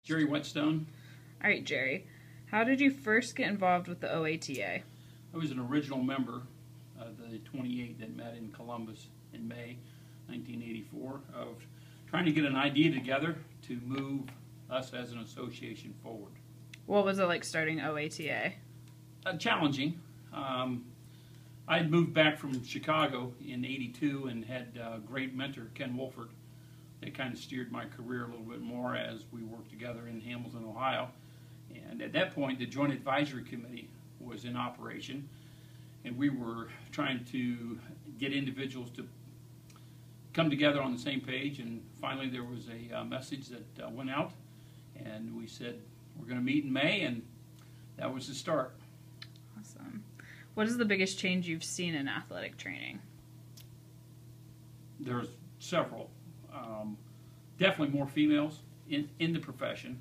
Jerry Whetstone. All right, Jerry. How did you first get involved with the OATA? I was an original member of the 28 that met in Columbus in May 1984 of trying to get an idea together to move us as an association forward. What was it like starting OATA? Challenging. I had moved back from Chicago in '82 and had a great mentor, Ken Wolford. That kind of steered my career a little bit more as we worked together in Hamilton, Ohio. And at that point, the Joint Advisory Committee was in operation, and we were trying to get individuals to come together on the same page. And finally, there was a message that went out, and we said we're going to meet in May, and that was the start. Awesome. What is the biggest change you've seen in athletic training? There's several. Definitely more females in the profession.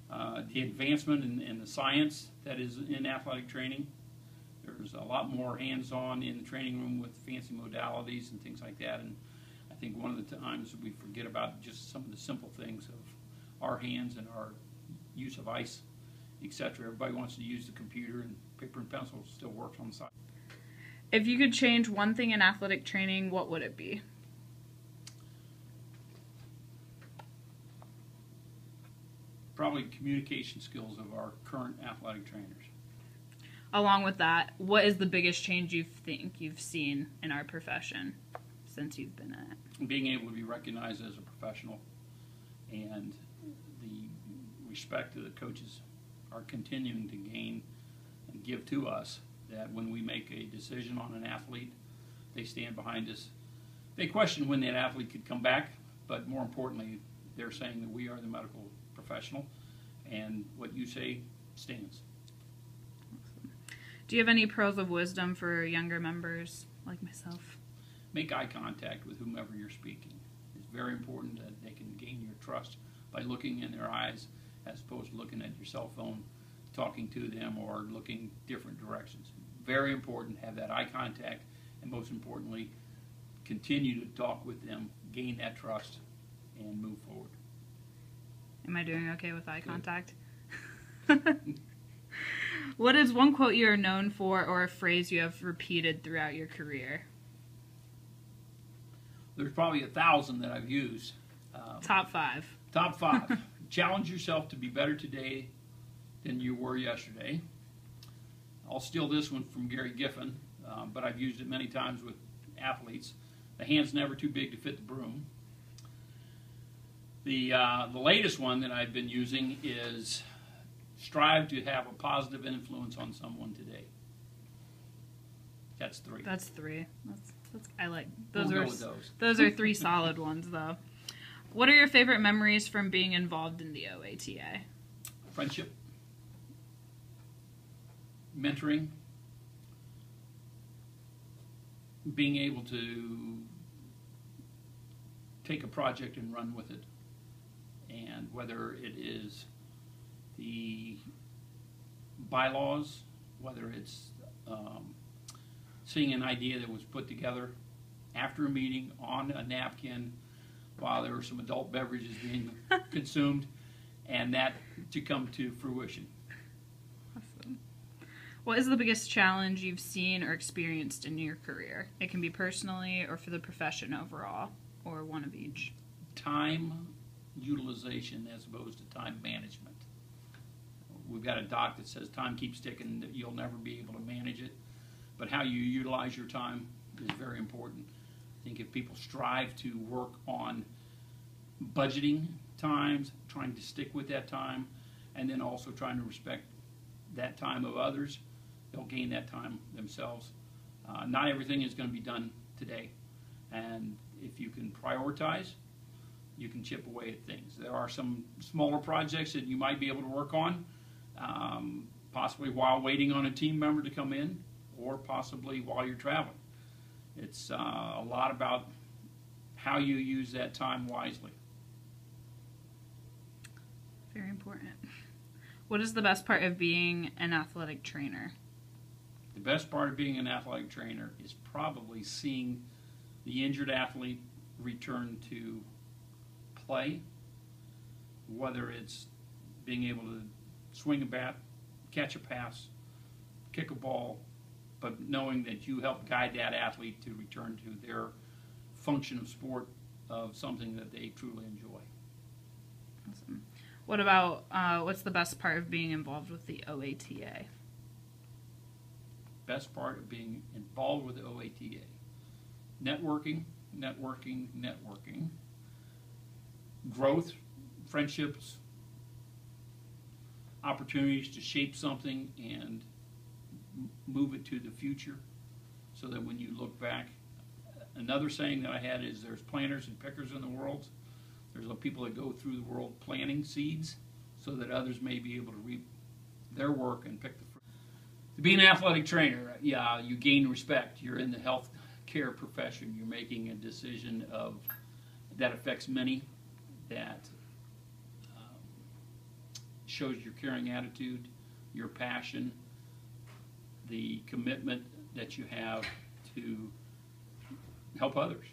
The advancement in the science that is in athletic training. There's a lot more hands-on in the training room with fancy modalities and things like that. And I think one of the times we forget about just some of the simple things of our hands and our use of ice, etc. Everybody wants to use the computer, and paper and pencil still works on the side. If you could change one thing in athletic training, what would it be? Probably communication skills of our current athletic trainers. Along with that, what is the biggest change you think you've seen in our profession since you've been in it? Being able to be recognized as a professional, and the respect that the coaches are continuing to gain and give to us, that when we make a decision on an athlete, they stand behind us. They question when that athlete could come back, but more importantly, they're saying that we are the medical professional, and what you say stands. Awesome. Do you have any pearls of wisdom for younger members like myself? Make eye contact with whomever you're speaking. It's very important that they can gain your trust by looking in their eyes as opposed to looking at your cell phone, talking to them, or looking different directions. Very important to have that eye contact, and most importantly, continue to talk with them, gain that trust, and move forward. Am I doing okay with eye contact? What is one quote you are known for, or a phrase you have repeated throughout your career? There's probably 1,000 that I've used. Top 5. Top 5. Challenge yourself to be better today than you were yesterday. I'll steal this one from Gary Giffen, but I've used it many times with athletes. The hand's never too big to fit the broom. The latest one that I've been using is strive to have a positive influence on someone today. That's 3. That's 3. I like those. We'll go with those. Those are 3 solid ones, though. What are your favorite memories from being involved in the OATA? Friendship, mentoring, being able to take a project and run with it. And whether it is the bylaws, whether it's seeing an idea that was put together after a meeting on a napkin while there were some adult beverages being consumed, and that to come to fruition. Awesome. What is the biggest challenge you've seen or experienced in your career? It can be personally or for the profession overall, or one of each. Time utilization as opposed to time management. We've got a doc that says time keeps ticking, that you'll never be able to manage it, but how you utilize your time is very important. I think if people strive to work on budgeting times, trying to stick with that time, and then also trying to respect that time of others, they'll gain that time themselves. Not everything is going to be done today, and if you can prioritize, you can chip away at things. There are some smaller projects that you might be able to work on, possibly while waiting on a team member to come in, or possibly while you're traveling. It's a lot about how you use that time wisely. Very important. What is the best part of being an athletic trainer? The best part of being an athletic trainer is probably seeing the injured athlete return to play, whether it's being able to swing a bat, catch a pass, kick a ball, but knowing that you help guide that athlete to return to their function of sport, of something that they truly enjoy. Awesome. What about, what's the best part of being involved with the OATA? Best part of being involved with the OATA. Networking, networking, networking. Growth, friendships, opportunities to shape something and move it to the future so that when you look back. Another saying that I had is there's planters and pickers in the world. There's people that go through the world planting seeds so that others may be able to reap their work and pick the fruit. To be an athletic trainer, yeah, you gain respect. You're in the health care profession. You're making a decision that affects many, that shows your caring attitude, your passion, the commitment that you have to help others.